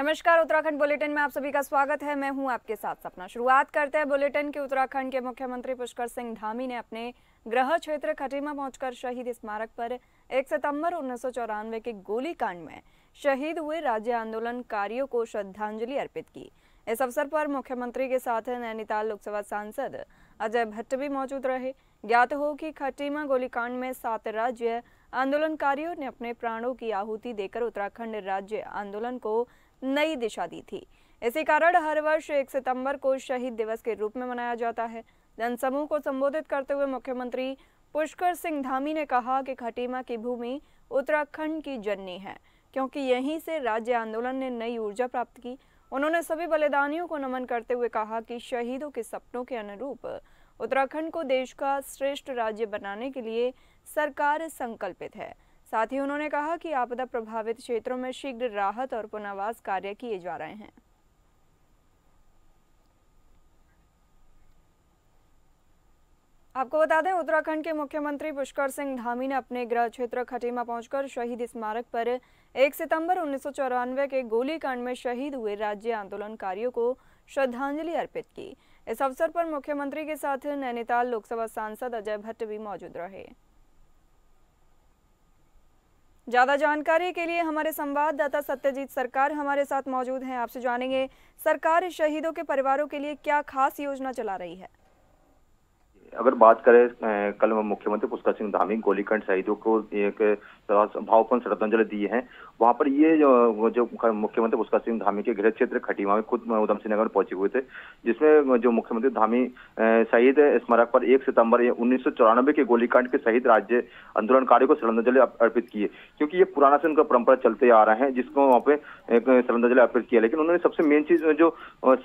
नमस्कार, उत्तराखंड बुलेटिन में आप सभी का स्वागत है। मैं हूं आपके साथ सपना। शुरुआत करते हैं बुलेटिन की। उत्तराखंड के मुख्यमंत्री पुष्कर सिंह धामी ने अपने गृह क्षेत्र खटीमा पहुंचकर शहीद स्मारक पर 1 सितंबर 1994 के गोलीकांड में शहीद हुए राज्य आंदोलनकारियों को श्रद्धांजलि अर्पित की। इस अवसर पर मुख्यमंत्री के साथ नैनीताल लोकसभा सांसद अजय भट्ट भी मौजूद रहे। ज्ञात हो कि खटीमा गोलीकांड में 7 राज्य आंदोलनकारियों ने अपने प्राणों की आहुति देकर उत्तराखंड राज्य आंदोलन को नई दिशा दी थी। इसी कारण हर वर्ष 1 सितंबर को शहीद दिवस के रूप में मनाया जाता है। जनसमूह को संबोधित करते हुए मुख्यमंत्री पुष्कर सिंह धामी ने कहा कि खटीमा की भूमि उत्तराखंड की जननी है, क्योंकि यहीं से राज्य आंदोलन ने नई ऊर्जा प्राप्त की। उन्होंने सभी बलिदानियों को नमन करते हुए कहा कि शहीदों के सपनों के अनुरूप उत्तराखंड को देश का श्रेष्ठ राज्य बनाने के लिए सरकार संकल्पित है। साथ ही उन्होंने कहा कि आपदा प्रभावित क्षेत्रों में शीघ्र राहत और पुनर्वास कार्य किए जा रहे हैं। आपको बता दें, उत्तराखंड के मुख्यमंत्री पुष्कर सिंह धामी ने अपने गृह क्षेत्र खटीमा पहुंचकर शहीद स्मारक पर 1 सितंबर 1994 के गोलीकांड में शहीद हुए राज्य आंदोलनकारियों को श्रद्धांजलि अर्पित की। इस अवसर पर मुख्यमंत्री के साथ नैनीताल लोकसभा सांसद अजय भट्ट भी मौजूद रहे। ज्यादा जानकारी के लिए हमारे संवाददाता सत्यजीत सरकार हमारे साथ मौजूद हैं। आपसे जानेंगे, सरकार शहीदों के परिवारों के लिए क्या खास योजना चला रही है? अगर बात करें, कल मुख्यमंत्री पुष्कर सिंह धामी गोलीकांड शहीदों को एक भावपूर्ण श्रद्धांजलि दी है। वहां पर ये जो मुख्यमंत्री पुष्कर सिंह धामी के गृह क्षेत्र खटीमा में खुद उधम सिंह नगर में पहुंचे हुए थे, जिसमें जो मुख्यमंत्री धामी शहीद स्मारक पर 1 सितंबर 1994 के गोलीकांड के शहीद राज्य आंदोलनकारियों को श्रद्धांजलि अर्पित की है, क्योंकि ये पुराना से उनका परंपरा चलते आ रहा है, जिसको वहाँ पे एक श्रद्धांजलि अर्पित किया। लेकिन उन्होंने सबसे मेन चीज जो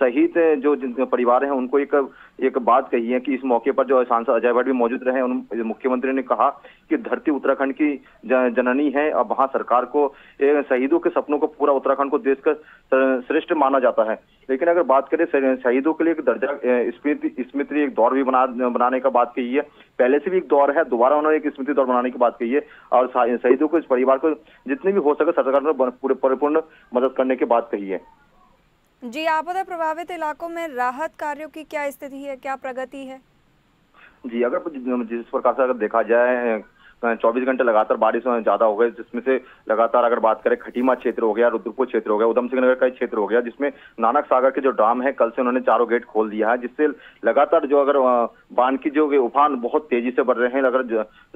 शहीद जो परिवार है उनको एक बात कही है कि इस मौके पर जो सांसद अजय भट्ट भी मौजूद रहे। मुख्यमंत्री ने कहा कि धरती उत्तराखंड की जननी है। अब वहां सरकार को शहीदों के सपनों को पूरा उत्तराखंड को देश का श्रेष्ठ माना जाता है। लेकिन अगर बात करें शहीदों के लिए एक दर्जा स्मृति एक दौर भी बनाने का बात कही है। पहले से भी एक दौर है, दोबारा उन्होंने एक स्मृति दौर बनाने की बात कही है और शहीदों को इस परिवार को जितनी भी हो सके सरकार ने पूरे परिपूर्ण मदद करने की बात कही है। जी, आपदा प्रभावित इलाकों में राहत कार्यों की क्या स्थिति है, क्या प्रगति है? जी, अगर जिस प्रकार से अगर देखा जाए 24 घंटे लगातार बारिश ज्यादा हो गई, जिसमें से लगातार अगर बात करें खटीमा क्षेत्र हो गया, रुद्रपुर क्षेत्र हो गया, उधम सिंह नगर का क्षेत्र हो गया, जिसमें नानक सागर के जो डैम है कल से उन्होंने 4 गेट खोल दिया है, जिससे लगातार जो अगर बांध की जो उफान बहुत तेजी से बढ़ रहे हैं, अगर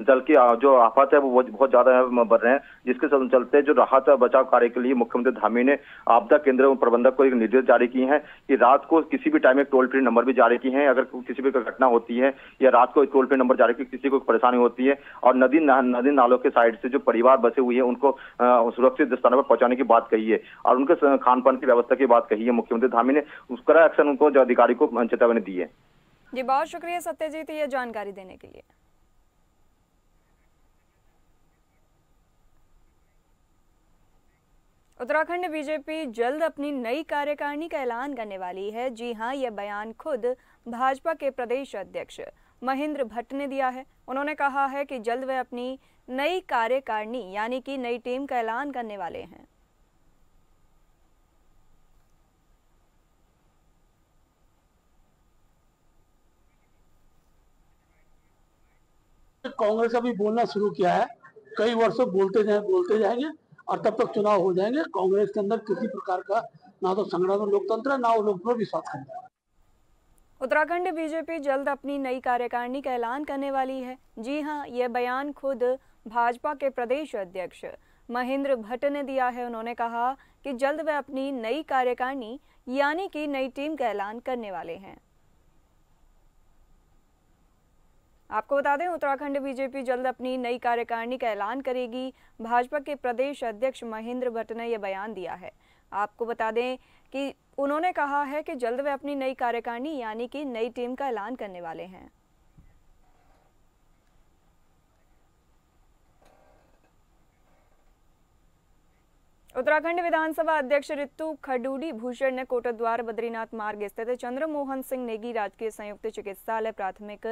जल की जो आफत है वो बहुत ज्यादा बढ़ रहे हैं, जिसके चलते जो राहत बचाव कार्य के लिए मुख्यमंत्री धामी ने आपदा केंद्र प्रबंधक को एक निर्देश जारी किए हैं कि रात को किसी भी टाइम एक टोल फ्री नंबर भी जारी की है। अगर किसी भी घटना होती है या रात को एक टोल फ्री नंबर जारी की किसी को परेशानी होती है और नदी नालों के साइड से जो परिवार बसे हुए हैं उनको सुरक्षित स्थानों पर पहुंचाने की बात कही है और उनके खान पान की व्यवस्था की बात कही है। मुख्यमंत्री धामी ने उसका एक्शन उनको जो अधिकारी को चेतावनी दी है। जी, बहुत शुक्रिया सत्यजीत ये जानकारी देने के लिए। उत्तराखंड बीजेपी जल्द अपनी नई कार्यकारिणी का ऐलान करने वाली है। जी हां, यह बयान खुद भाजपा के प्रदेश अध्यक्ष महेंद्र भट्ट ने दिया है। उन्होंने कहा है कि जल्द वे अपनी नई कार्यकारिणी यानी कि नई टीम का ऐलान करने वाले हैं। कांग्रेस अभी बोलना शुरू किया है, कई वर्षों बोलते जाएंगे और तब तक चुनाव हो जाएंगे। कांग्रेस के अंदर किसी प्रकार का ना तो संगठन लोकतंत्र है, ना वो लोग पर विश्वास करते हैं। उत्तराखंड बीजेपी जल्द अपनी नई कार्यकारिणी का ऐलान करने वाली है। जी हां, यह बयान खुद भाजपा के प्रदेश अध्यक्ष महेंद्र भट्ट ने दिया है। उन्होंने कहा कि जल्द वे अपनी नई कार्यकारिणी यानी कि नई टीम का ऐलान करने वाले हैं। आपको बता दें, उत्तराखंड बीजेपी जल्द अपनी नई कार्यकारिणी का ऐलान करेगी। भाजपा के प्रदेश अध्यक्ष महेंद्र भट्ट ने यह बयान दिया है। आपको बता दें कि उन्होंने कहा है कि जल्द वे अपनी नई कार्यकारिणी यानी कि नई टीम का ऐलान करने वाले हैं। उत्तराखंड विधानसभा अध्यक्ष ऋतु खडूडी भूषण ने कोटद्वार बद्रीनाथ मार्ग स्थित चंद्रमोहन सिंह नेगी राजकीय संयुक्त चिकित्सालय प्राथमिक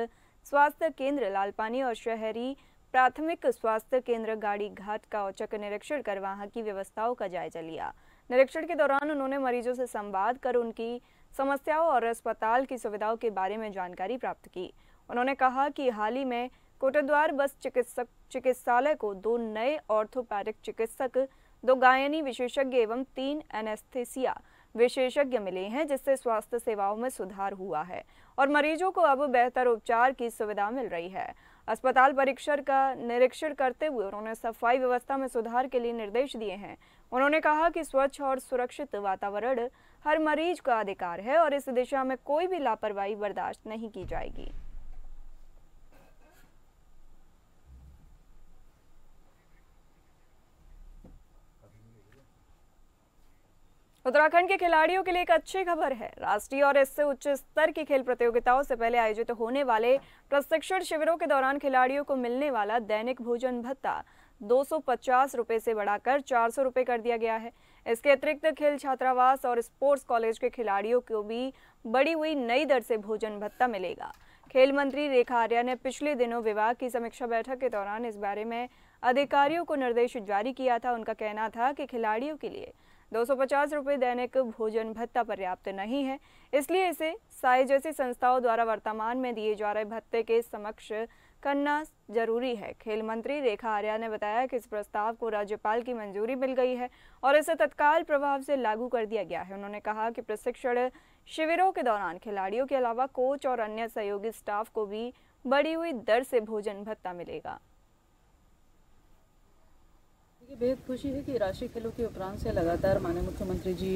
स्वास्थ्य केंद्र लालपानी और शहरी प्राथमिक स्वास्थ्य केंद्र गाड़ी घाट का औचक निरीक्षण कर वहां की व्यवस्थाओं का जायजा लिया। निरीक्षण के दौरान उन्होंने मरीजों से संवाद कर उनकी समस्याओं और अस्पताल की सुविधाओं के बारे में जानकारी प्राप्त की। उन्होंने कहा कि हाल ही में कोटद्वार बस चिकित्सालय को 2 नए ऑर्थोपैडिक चिकित्सक, 2 गायनी विशेषज्ञ एवं 3 एनेस्थेसिया विशेषज्ञ मिले हैं, जिससे स्वास्थ्य सेवाओं में सुधार हुआ है और मरीजों को अब बेहतर उपचार की सुविधा मिल रही है। अस्पताल परिसर का निरीक्षण करते हुए उन्होंने सफाई व्यवस्था में सुधार के लिए निर्देश दिए हैं। उन्होंने कहा कि स्वच्छ और सुरक्षित वातावरण हर मरीज का अधिकार है और इस दिशा में कोई भी लापरवाही बर्दाश्त नहीं की जाएगी। उत्तराखंड के खिलाड़ियों के लिए एक अच्छी खबर है। राष्ट्रीय और इससे उच्च स्तर की खेल प्रतियोगिताओं से पहले आयोजित होने वाले प्रशिक्षण शिविरों के दौरान खिलाड़ियों को मिलने वाला दैनिक भोजन भत्ता 250 रुपये से बढ़ाकर 400 रुपये कर दिया गया है। इसके अतिरिक्त खेल छात्रावास और स्पोर्ट्स कॉलेज के खिलाड़ियों को भी बढ़ी हुई नई दर से भोजन भत्ता मिलेगा। खेल मंत्री रेखा आर्या ने पिछले दिनों विभाग की समीक्षा बैठक के दौरान इस बारे में अधिकारियों को निर्देश जारी किया था। उनका कहना था कि खिलाड़ियों के लिए 250 रुपये दैनिक भोजन भत्ता पर्याप्त नहीं है, इसलिए इसे साई जैसी संस्थाओं द्वारा वर्तमान में दिए जा रहे भत्ते के समक्ष करना जरूरी है। खेल मंत्री रेखा आर्या ने बताया कि इस प्रस्ताव को राज्यपाल की मंजूरी मिल गई है और इसे तत्काल प्रभाव से लागू कर दिया गया है। उन्होंने कहा कि प्रशिक्षण शिविरों के दौरान खिलाड़ियों के अलावा कोच और अन्य सहयोगी स्टाफ को भी बढ़ी हुई दर से भोजन भत्ता मिलेगा। बेहद खुशी है कि राष्ट्रीय खेलों के उपरांत से लगातार माननीय मुख्यमंत्री जी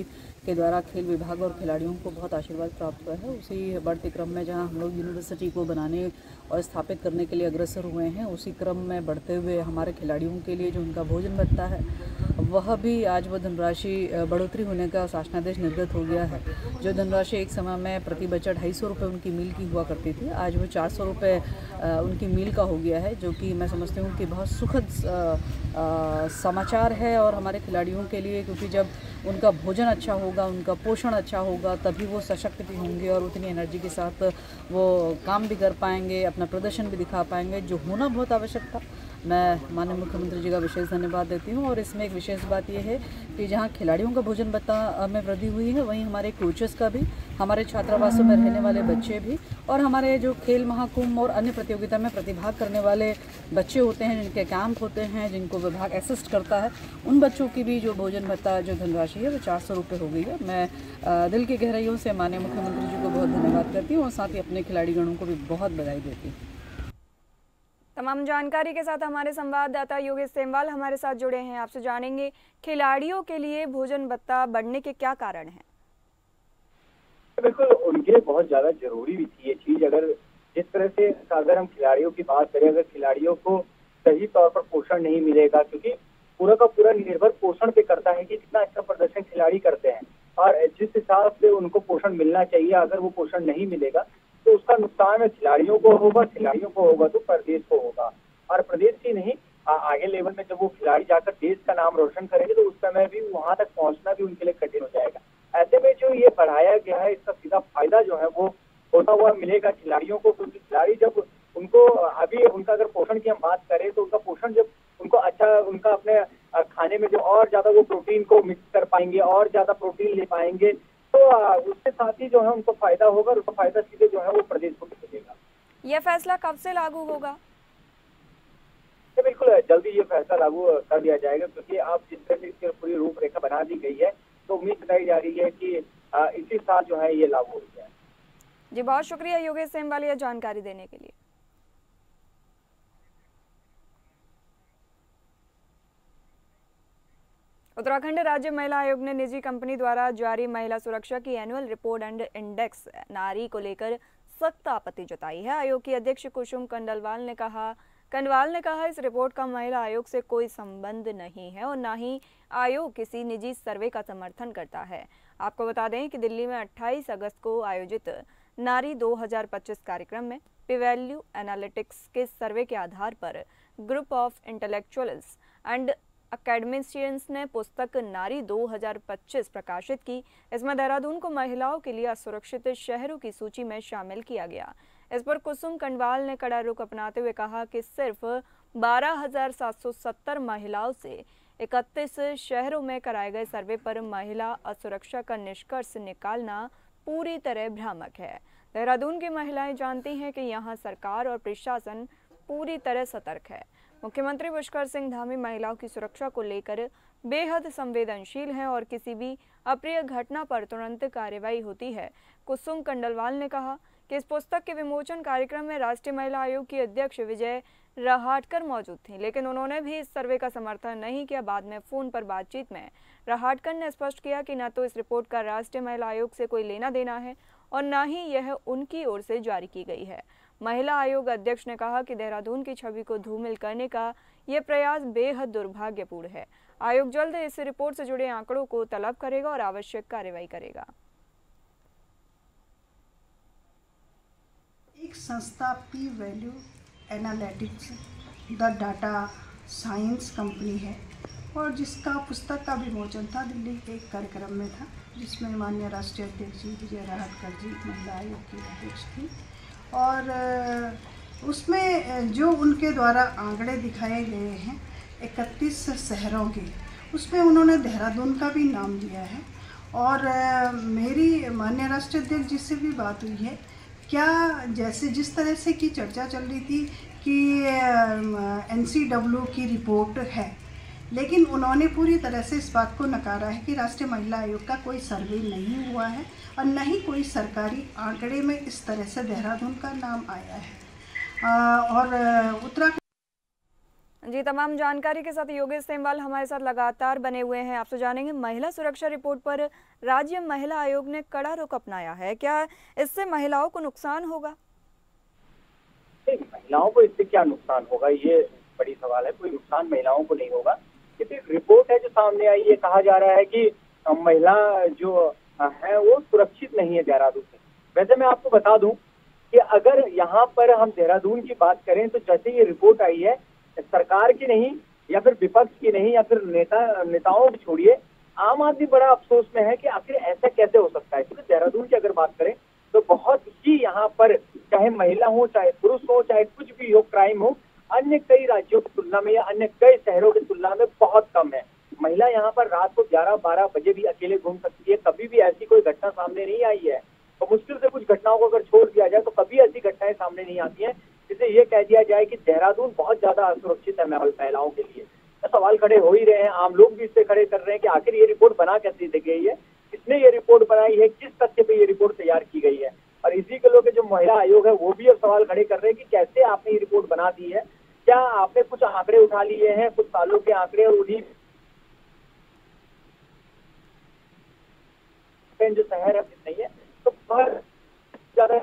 के द्वारा खेल विभाग और खिलाड़ियों को बहुत आशीर्वाद प्राप्त हुआ है। उसी बढ़ते क्रम में जहां हम लोग यूनिवर्सिटी को बनाने और स्थापित करने के लिए अग्रसर हुए हैं, उसी क्रम में बढ़ते हुए हमारे खिलाड़ियों के लिए जो उनका भोजन भत्ता है वह भी आज वो धनराशि बढ़ोतरी होने का शासनादेश निर्गत हो गया है। जो धनराशि एक समय में प्रति बच्चा 250 रुपये उनकी मील की हुआ करती थी, आज वो 400 रुपये उनकी मील का हो गया है, जो कि मैं समझती हूँ कि बहुत सुखद समाचार है और हमारे खिलाड़ियों के लिए, क्योंकि जब उनका भोजन अच्छा होगा, उनका पोषण अच्छा होगा, तभी वो सशक्त भी होंगे और उतनी एनर्जी के साथ वो काम भी कर पाएंगे, अपना प्रदर्शन भी दिखा पाएंगे, जो होना बहुत आवश्यक था। मैं माननीय मुख्यमंत्री जी का विशेष धन्यवाद देती हूँ। और इसमें एक विशेष बात यह है कि जहाँ खिलाड़ियों का भोजन भत्ता में वृद्धि हुई है, वहीं हमारे कोचेस का भी, हमारे छात्रावासों में रहने वाले बच्चे भी और हमारे जो खेल महाकुंभ और अन्य प्रतियोगिता में प्रतिभाग करने वाले बच्चे होते हैं, जिनके कैंप होते हैं, जिनको विभाग असिस्ट करता है, उन बच्चों की भी जो भोजन भत्ता जो धनराशि है वो 400 रुपये हो गई है। मैं दिल की गहराइयों से माननीय मुख्यमंत्री जी को बहुत धन्यवाद करती हूँ और साथ ही अपने खिलाड़ीगणों को भी बहुत बधाई देती हूँ। तमाम जानकारी के साथ हमारे संवाददाता योगेश सेमवाल हमारे साथ जुड़े हैं। आपसे जानेंगे खिलाड़ियों के लिए भोजन भत्ता बढ़ने के क्या कारण हैं? बिल्कुल उनके लिए बहुत ज्यादा जरूरी भी थी ये चीज। अगर जिस तरह से अगर हम खिलाड़ियों की बात करें, अगर खिलाड़ियों को सही तौर पर पोषण नहीं मिलेगा, क्योंकि पूरा का पूरा निर्भर पोषण पे करता है कि कितना अच्छा प्रदर्शन खिलाड़ी करते हैं और जिस हिसाब से उनको पोषण मिलना चाहिए, अगर वो पोषण नहीं मिलेगा तो उसका नुकसान है खिलाड़ियों को होगा तो प्रदेश को होगा। और प्रदेश ही नहीं, आगे लेवल में जब वो खिलाड़ी जाकर देश का नाम रोशन करेंगे तो उस समय भी वहां तक पहुंचना भी उनके लिए कठिन हो जाएगा। ऐसे में जो ये बढ़ाया गया है, इसका सीधा फायदा जो है वो होता हुआ मिलेगा खिलाड़ियों को, क्योंकि खिलाड़ी जब उनको अभी उनका अगर पोषण की हम बात करें तो उनका पोषण जब उनको अच्छा, उनका अपने खाने में जो और ज्यादा वो प्रोटीन को मिक्स कर पाएंगे और ज्यादा प्रोटीन ले पाएंगे, तो उसके साथ ही जो है उनको फायदा होगा और उसका फायदा सीधे जो है वो प्रदेश को मिलेगा। यह फैसला कब से लागू होगा? तो बिल्कुल जल्दी ये फैसला लागू कर दिया जाएगा, क्योंकि अब जिस तरह से इसकी पूरी रूपरेखा बना दी गई है तो उम्मीद बताई जा रही है कि इसी साल जो है ये लागू हो जाए। जी बहुत शुक्रिया योगेश सेमवाल यह जानकारी देने के लिए। उत्तराखंड राज्य महिला आयोग ने निजी कंपनी द्वारा जारी महिला सुरक्षा की एनुअल रिपोर्ट एंड इंडेक्स नारी को लेकर सख्त आपत्ति जताई है। आयोग की अध्यक्ष कुसुम कंडलवाल ने कहा इस रिपोर्ट का महिला आयोग से कोई संबंध नहीं है और न ही आयोग किसी निजी सर्वे का समर्थन करता है। आपको बता दें कि दिल्ली में 28 अगस्त को आयोजित नारी 2025 कार्यक्रम में पी-वैल्यू एनालिटिक्स के सर्वे के आधार पर group of intellectuals and academicians ने पुस्तक नारी 2025 प्रकाशित की। इसमें देहरादून को महिलाओं के लिए असुरक्षित शहरों की सूची में शामिल किया गया। इस पर कुसुम कंडवाल ने कड़ा रुख अपनाते हुए कहा कि सिर्फ 12,770 महिलाओं से 31 शहरों में कराए गए सर्वे पर महिला असुरक्षा का निष्कर्ष निकालना पूरी तरह भ्रामक है। देहरादून की महिलाएं जानती हैं कि यहाँ सरकार और प्रशासन पूरी तरह सतर्क है। मुख्यमंत्री पुष्कर सिंह धामी महिलाओं की सुरक्षा को लेकर बेहद संवेदनशील हैं और किसी भी अप्रिय घटना पर तुरंत कार्रवाई होती है। कुसुम कंडलवाल ने कहा कि इस पुस्तक के विमोचन कार्यक्रम में राष्ट्रीय महिला आयोग की अध्यक्ष विजय रहाटकर मौजूद थी, लेकिन उन्होंने भी इस सर्वे का समर्थन नहीं किया। बाद में फोन पर बातचीत में रहाटकर ने स्पष्ट किया कि न तो इस रिपोर्ट का राष्ट्रीय महिला आयोग से कोई लेना देना है और न ही यह उनकी ओर से जारी की गई है। महिला आयोग अध्यक्ष ने कहा कि देहरादून की छवि को धूमिल करने का यह प्रयास बेहद दुर्भाग्यपूर्ण है। आयोग जल्द इस रिपोर्ट से जुड़े आंकड़ों को तलब करेगा और आवश्यक कार्रवाई करेगा। एक संस्था P value analytics the data science company है और जिसका पुस्तक का विमोचन था दिल्ली के एक कार्यक्रम में था, जिसमें माननीय राष्ट्रीय अध्यक्ष जी विजय रहाटकर जी महिला आयोग की अध्यक्ष थी। और उसमें जो उनके द्वारा आंकड़े दिखाए गए हैं 31 शहरों के, उसमें उन्होंने देहरादून का भी नाम लिया है। और मेरी माननीय राष्ट्रीय अध्यक्ष जी से भी बात हुई है, क्या जैसे जिस तरह से की चर्चा चल रही थी कि NCW की रिपोर्ट है, लेकिन उन्होंने पूरी तरह से इस बात को नकारा है कि राष्ट्रीय महिला आयोग का कोई सर्वे नहीं हुआ है और न ही कोई सरकारी आंकड़े में इस तरह से देहरादून का नाम आया है। और उत्तराखंड जी, तमाम जानकारी के साथ योगेश सेमवाल हमारे साथ लगातार बने हुए हैं। आपसे जानेंगे, महिला सुरक्षा रिपोर्ट पर राज्य महिला आयोग ने कड़ा रुख अपनाया है, क्या इससे महिलाओं को नुकसान होगा? महिलाओं को इससे क्या नुकसान होगा, ये बड़ी सवाल है। कोई नुकसान महिलाओं को नहीं होगा, क्योंकि रिपोर्ट है जो सामने आई, ये कहा जा रहा है कि महिला जो है वो सुरक्षित नहीं है देहरादून में। वैसे मैं आपको बता दूं कि अगर यहाँ पर हम देहरादून की बात करें तो जैसे ये रिपोर्ट आई है, सरकार की नहीं या फिर विपक्ष की नहीं या फिर नेताओं की छोड़िए, आम आदमी बड़ा अफसोस में है कि आखिर ऐसा कैसे हो सकता है। क्योंकि देहरादून की अगर बात करें तो बहुत ही यहाँ पर चाहे महिला हो चाहे पुरुष हो चाहे कुछ भी हो, क्राइम हो, अन्य कई राज्यों की तुलना में या अन्य कई शहरों की तुलना में बहुत कम है। महिला यहाँ पर रात को 11-12 बजे भी अकेले घूम सकती है। कभी भी ऐसी कोई घटना सामने नहीं आई है, और मुश्किल से कुछ घटनाओं को अगर छोड़ दिया जाए तो कभी ऐसी घटनाएं सामने नहीं आती हैं जिससे ये कह दिया जाए कि देहरादून बहुत ज्यादा असुरक्षित है महिलाओं के लिए। तो सवाल खड़े हो ही रहे हैं, आम लोग भी इससे खड़े कर रहे हैं कि आखिर ये रिपोर्ट बना कैसे दी गई है, किसने ये रिपोर्ट बनाई है, किस तथ्य पे ये रिपोर्ट तैयार की गई है। और इसी के लोग जो महिला आयोग है वो भी अब सवाल खड़े कर रहे हैं कि कैसे आपने ये रिपोर्ट बना दी है, क्या आपने कुछ आंकड़े उठा लिए हैं, कुछ सालों के आंकड़े, और उन्हीं जो शहर है नहीं है, तो बहुत ज्यादा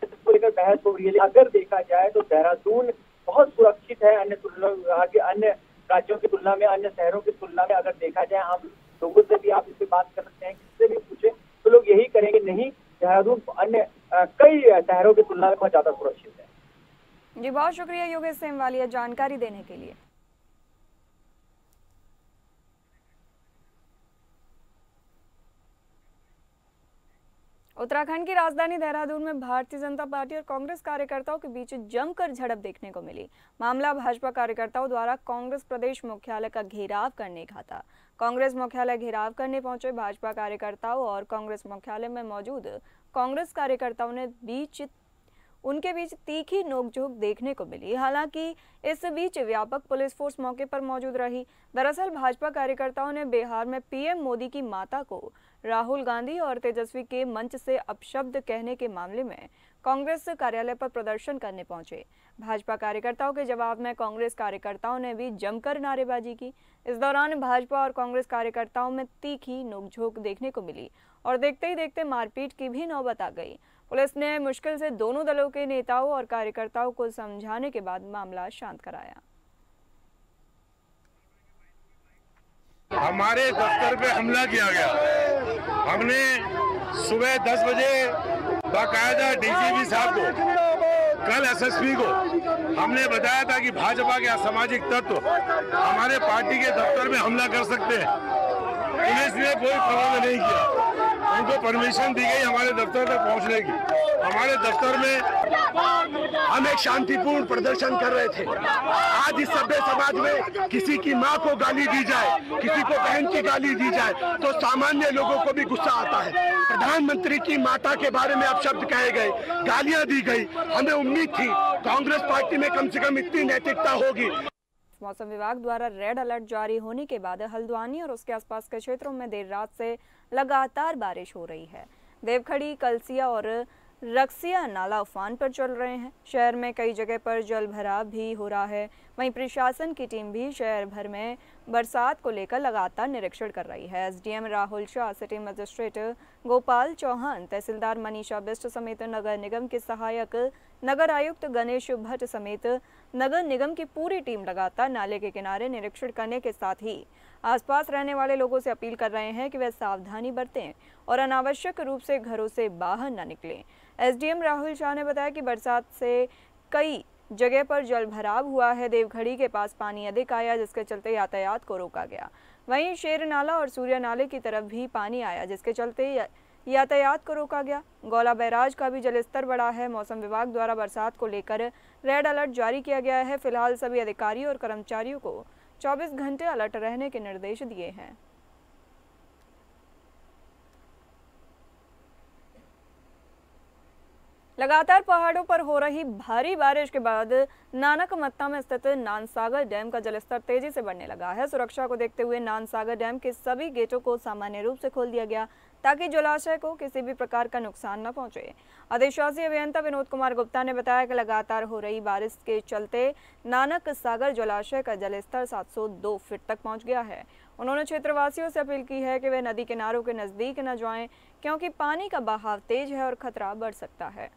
इसको लेकर बहस हो रही है। अगर देखा जाए तो देहरादून बहुत सुरक्षित है अन्य राज्यों की तुलना में, अन्य शहरों की तुलना में। अगर देखा जाए, हम लोगों से भी आप इस पे बात कर सकते हैं, किससे भी पूछे तो लोग यही करेंगे, नहीं देहरादून अन्य कई शहरों की तुलना में बहुत ज्यादा सुरक्षित है। जी, बहुत शुक्रिया योगेश सेमवाल जानकारी देने के लिए। उत्तराखंड की राजधानी देहरादून में भारतीय जनता पार्टी और कांग्रेस कार्यकर्ताओं के बीच जमकर झड़प देखने को मिली। मामला भाजपा कार्यकर्ताओं द्वारा कांग्रेस प्रदेश मुख्यालय का घेराव करने का था। कांग्रेस मुख्यालय घेराव करने पहुंचे भाजपा कार्यकर्ताओं और कांग्रेस मुख्यालय में मौजूद कांग्रेस कार्यकर्ताओं ने उनके बीच तीखी नोकझोंक देखने को मिली। हालांकि इस बीच व्यापक पुलिस फोर्स मौके पर मौजूद रही। दरअसल भाजपा कार्यकर्ताओं ने बिहार में पीएम मोदी की माता को राहुल गांधी और तेजस्वी के मंच से अपशब्द कहने के मामले में कांग्रेस कार्यालय पर प्रदर्शन करने पहुंचे। भाजपा कार्यकर्ताओं के जवाब में कांग्रेस कार्यकर्ताओं ने भी जमकर नारेबाजी की। इस दौरान भाजपा और कांग्रेस कार्यकर्ताओं में तीखी नोकझोंक देखने को मिली और देखते ही देखते मारपीट की भी नौबत आ गई। पुलिस ने मुश्किल से दोनों दलों के नेताओं और कार्यकर्ताओं को समझाने के बाद मामला शांत कराया। हमारे दफ्तर पे हमला किया गया। हमने सुबह 10 बजे बाकायदा डीजीपी साहब को, कल एसएसपी को हमने बताया था कि भाजपा के असामाजिक तत्व हमारे पार्टी के दफ्तर में हमला कर सकते हैं। पुलिस ने कोई प्रबंध नहीं किया। उनको परमिशन दी गई हमारे दफ्तर तक पहुंचने की। हमारे दफ्तर में हम एक शांतिपूर्ण प्रदर्शन कर रहे थे। आज इस सभ्य समाज में किसी की माँ को गाली दी जाए, किसी को बहन की गाली दी जाए तो सामान्य लोगों को भी गुस्सा आता है। प्रधानमंत्री की माता के बारे में अपशब्द कहे गए, गालियां दी गई। हमें उम्मीद थी कांग्रेस पार्टी में कम से कम इतनी नैतिकता होगी। मौसम विभाग द्वारा रेड अलर्ट जारी होने के बाद हल्द्वानी और उसके आसपास के क्षेत्रों में देर रात से लगातार बारिश हो रही है। देवखड़ी, कलसिया और रक्सिया नाला उफान पर चल रहे हैं। शहर में कई जगह पर जल भराव भी हो रहा है। वहीं प्रशासन की टीम भी शहर भर में बरसात को लेकर लगातार निरीक्षण कर रही है। SDM Rahul Shah, city magistrate Gopal Chauhan, tehsildar Manisha Bisht समेत नगर निगम के सहायक नगर आयुक्त गणेश भट्ट समेत नगर निगम की पूरी टीम लगातार नाले के किनारे निरीक्षण करने के साथ ही आसपास रहने वाले लोगों से अपील कर रहे हैं कि वे सावधानी बरतें और अनावश्यक रूप से घरों से बाहर न निकलें। एसडीएम राहुल शाह ने बताया कि बरसात से कई जगह पर जल भराव हुआ है। देवखड़ी के पास पानी अधिक आया, जिसके चलते यातायात को रोका गया। वहीं शेर नाला और सूर्य नाले की तरफ भी पानी आया, जिसके चलते यातायात को रोका गया। गौला बैराज का भी जलस्तर बढ़ा है। मौसम विभाग द्वारा बरसात को लेकर रेड अलर्ट जारी किया गया है। फिलहाल सभी अधिकारियों और कर्मचारियों को 24 घंटे अलर्ट रहने के निर्देश दिए हैं। लगातार पहाड़ों पर हो रही भारी बारिश के बाद नानकमत्ता में स्थित नानसागर डैम का जलस्तर तेजी से बढ़ने लगा है। सुरक्षा को देखते हुए नानसागर डैम के सभी गेटों को सामान्य रूप से खोल दिया गया ताकि जलाशय को किसी भी प्रकार का नुकसान न पहुंचे। अधिशासी अभियंता विनोद कुमार गुप्ता ने बताया कि लगातार हो रही बारिश के चलते नानक सागर जलाशय का जलस्तर 702 फीट तक पहुंच गया है। उन्होंने क्षेत्रवासियों से अपील की है कि वे नदी किनारों के नजदीक न जाएं, क्योंकि पानी का बहाव तेज है और खतरा बढ़ सकता है।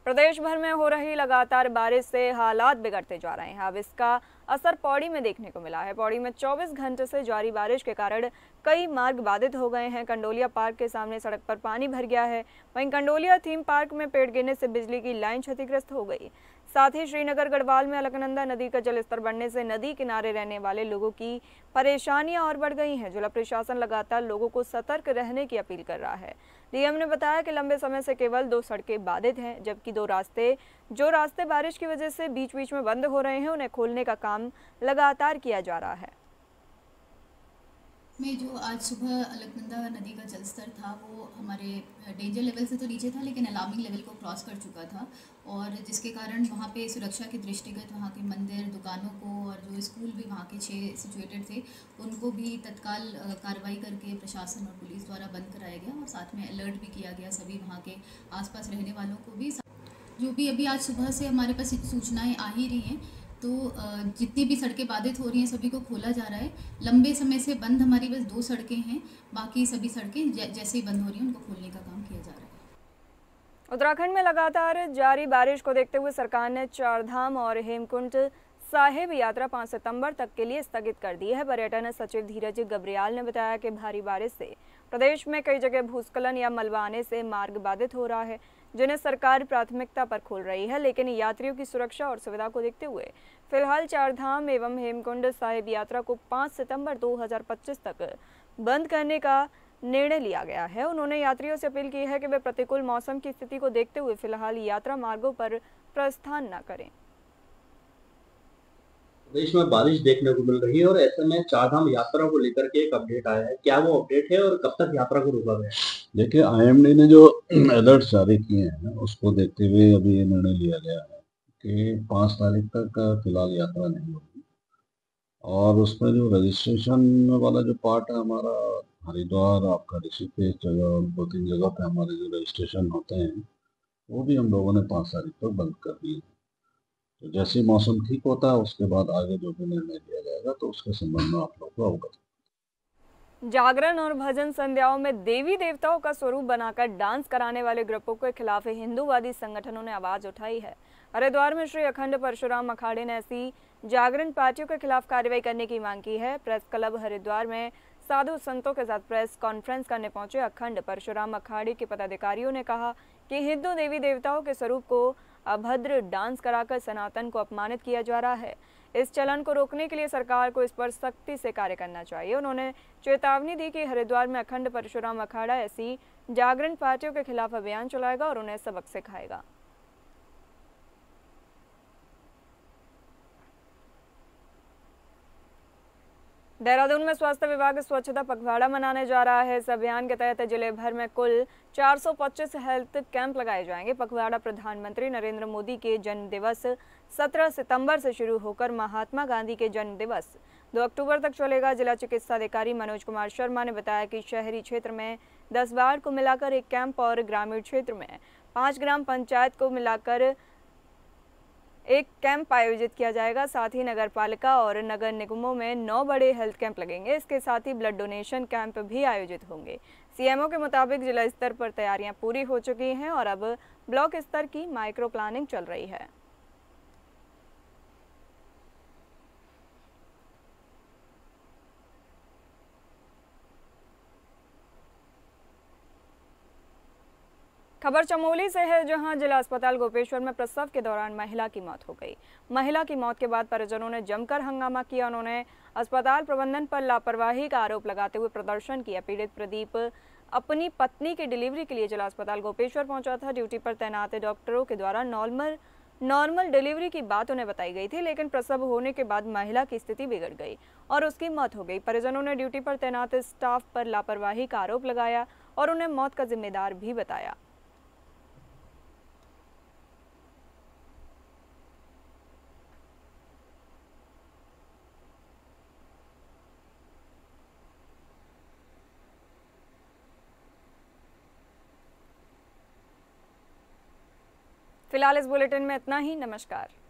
प्रदेश भर में हो रही लगातार बारिश से हालात बिगड़ते जा रहे हैं। अब इसका असर पौड़ी में देखने को मिला है। पौड़ी में 24 घंटे से जारी बारिश के कारण कई मार्ग बाधित हो गए हैं। कंडोलिया पार्क के सामने सड़क पर पानी भर गया है। वहीं कंडोलिया थीम पार्क में पेड़ गिरने से बिजली की लाइन क्षतिग्रस्त हो गई। साथ ही श्रीनगर गढ़वाल में अलकनंदा नदी का जलस्तर बढ़ने से नदी किनारे रहने वाले लोगों की परेशानियां और बढ़ गई हैं। जिला प्रशासन लगातार लोगों को सतर्क रहने की अपील कर रहा है। डीएम ने बताया कि लंबे समय से केवल 2 सड़कें बाधित हैं, जबकि 2 रास्ते बारिश की वजह से बीच बीच में बंद हो रहे हैं, उन्हें खोलने का काम लगातार किया जा रहा है। में जो आज सुबह अलकनंदा नदी का जलस्तर था वो हमारे डेंजर लेवल से तो नीचे था, लेकिन अलार्मिंग लेवल को क्रॉस कर चुका था, और जिसके कारण वहाँ पे सुरक्षा के दृष्टिगत वहाँ के मंदिर, दुकानों को और जो स्कूल भी वहाँ के 6 सिचुएटेड थे उनको भी तत्काल कार्रवाई करके प्रशासन और पुलिस द्वारा बंद कराया गया, और साथ में अलर्ट भी किया गया सभी वहाँ के आसपास रहने वालों को भी। जो भी अभी आज सुबह से हमारे पास सूचनाएँ आ ही रही हैं, तो जितनी भी सड़कें बाधित हो रही हैं सभी को खोला जा रहा है। लंबे समय से बंद हमारी बस 2 सड़कें हैं, बाकी सभी सड़कें जैसे ही बंद हो रही हैं उनको खोलने का काम किया जा रहा है। उत्तराखंड में लगातार जारी बारिश को देखते हुए सरकार ने 4 धाम और हेमकुंड साहिब यात्रा 5 सितंबर तक के लिए स्थगित कर दी है। पर्यटन सचिव धीरज गब्रियाल ने बताया कि भारी बारिश से प्रदेश में कई जगह भूस्खलन या मलबा आने से मार्ग बाधित हो रहा है, जिन्हें सरकार प्राथमिकता पर खोल रही है, लेकिन यात्रियों की सुरक्षा और सुविधा को देखते हुए फिलहाल 4 धाम एवं हेमकुंड साहिब यात्रा को 5 सितंबर 2025 तक बंद करने का निर्णय लिया गया है। उन्होंने यात्रियों से अपील की है कि वे प्रतिकूल मौसम की स्थिति को देखते हुए फिलहाल यात्रा मार्गों पर प्रस्थान न करें। प्रदेश में बारिश देखने को मिल रही है और ऐसे में 4 धाम यात्रा को लेकर के एक अपडेट आया है। क्या वो अपडेट है और कब तक यात्रा को रोका गया? देखिए, आईएमडी ने जो अलर्ट जारी किए हैं उसको देखते हुए अभी ये निर्णय लिया गया है कि 5 तारीख तक फिलहाल यात्रा नहीं होगी, और उसमें जो रजिस्ट्रेशन वाला जो पार्ट है हमारा हरिद्वार, आपका ऋषिकेश जगह, 2-3 जगह पे हमारे जो रजिस्ट्रेशन होते हैं वो भी हम लोगों ने 5 तारीख तक बंद कर दिए। तो जैसे मौसम ठीक होता है उसके बाद आगे जो भी निर्णय लिया जाएगा तो उसके संबंध में आप लोगों को अवगत। जागरण और भजन संध्याओं में देवी देवताओं का स्वरूप बनाकर डांस कराने वाले ग्रुपों के खिलाफ हिंदूवादी संगठनों ने आवाज उठाई है। हरिद्वार में श्री अखंड परशुराम अखाड़े ने ऐसी जागरण पार्टियों के खिलाफ कार्रवाई करने की मांग की है। प्रेस क्लब हरिद्वार में साधु संतों के साथ प्रेस कॉन्फ्रेंस करने पहुंचे अखंड परशुराम अखाड़े के पदाधिकारियों ने कहा कि हिंदू देवी देवताओं के स्वरूप को अभद्र डांस कराकर सनातन को अपमानित किया जा रहा है। इस चलन को रोकने के लिए सरकार को इस पर सख्ती से कार्य करना चाहिए। उन्होंने चेतावनी दी कि हरिद्वार में अखंड परशुराम अखाड़ा ऐसी जागरण पार्टियों के खिलाफ अभियान चलाएगा और उन्हें सबक सिखाएगा। देहरादून में स्वास्थ्य विभाग स्वच्छता पखवाड़ा मनाने जा रहा है। इस अभियान के तहत जिले भर में कुल 425 हेल्थ कैंप लगाए जाएंगे। पखवाड़ा प्रधानमंत्री नरेंद्र मोदी के जन्म दिवस 17 सितंबर से शुरू होकर महात्मा गांधी के जन्म दिवस 2 अक्टूबर तक चलेगा। जिला चिकित्सा अधिकारी मनोज कुमार शर्मा ने बताया कि शहरी क्षेत्र में 10 वार्ड को मिलाकर एक कैंप और ग्रामीण क्षेत्र में 5 ग्राम पंचायत को मिलाकर एक कैंप आयोजित किया जाएगा। साथ ही नगर पालिका और नगर निगमों में 9 बड़े हेल्थ कैंप लगेंगे। इसके साथ ही ब्लड डोनेशन कैंप भी आयोजित होंगे। सीएमओ के मुताबिक जिला स्तर पर तैयारियां पूरी हो चुकी हैं और अब ब्लॉक स्तर की माइक्रो प्लानिंग चल रही है। खबर चमोली से है, जहां जिला अस्पताल गोपेश्वर में प्रसव के दौरान महिला की मौत हो गई। महिला की मौत के बाद परिजनों ने जमकर हंगामा किया। उन्होंने अस्पताल प्रबंधन पर लापरवाही का आरोप लगाते हुए प्रदर्शन किया। पीड़ित प्रदीप अपनी पत्नी की डिलीवरी के लिए जिला अस्पताल गोपेश्वर पहुंचा था। ड्यूटी पर तैनात डॉक्टरों के द्वारा नॉर्मल डिलीवरी की बात उन्हें बताई गई थी, लेकिन प्रसव होने के बाद महिला की स्थिति बिगड़ गई और उसकी मौत हो गई। परिजनों ने ड्यूटी पर तैनात स्टाफ पर लापरवाही का आरोप लगाया और उन्हें मौत का जिम्मेदार भी बताया। फिलहाल इस बुलेटिन में इतना ही। नमस्कार।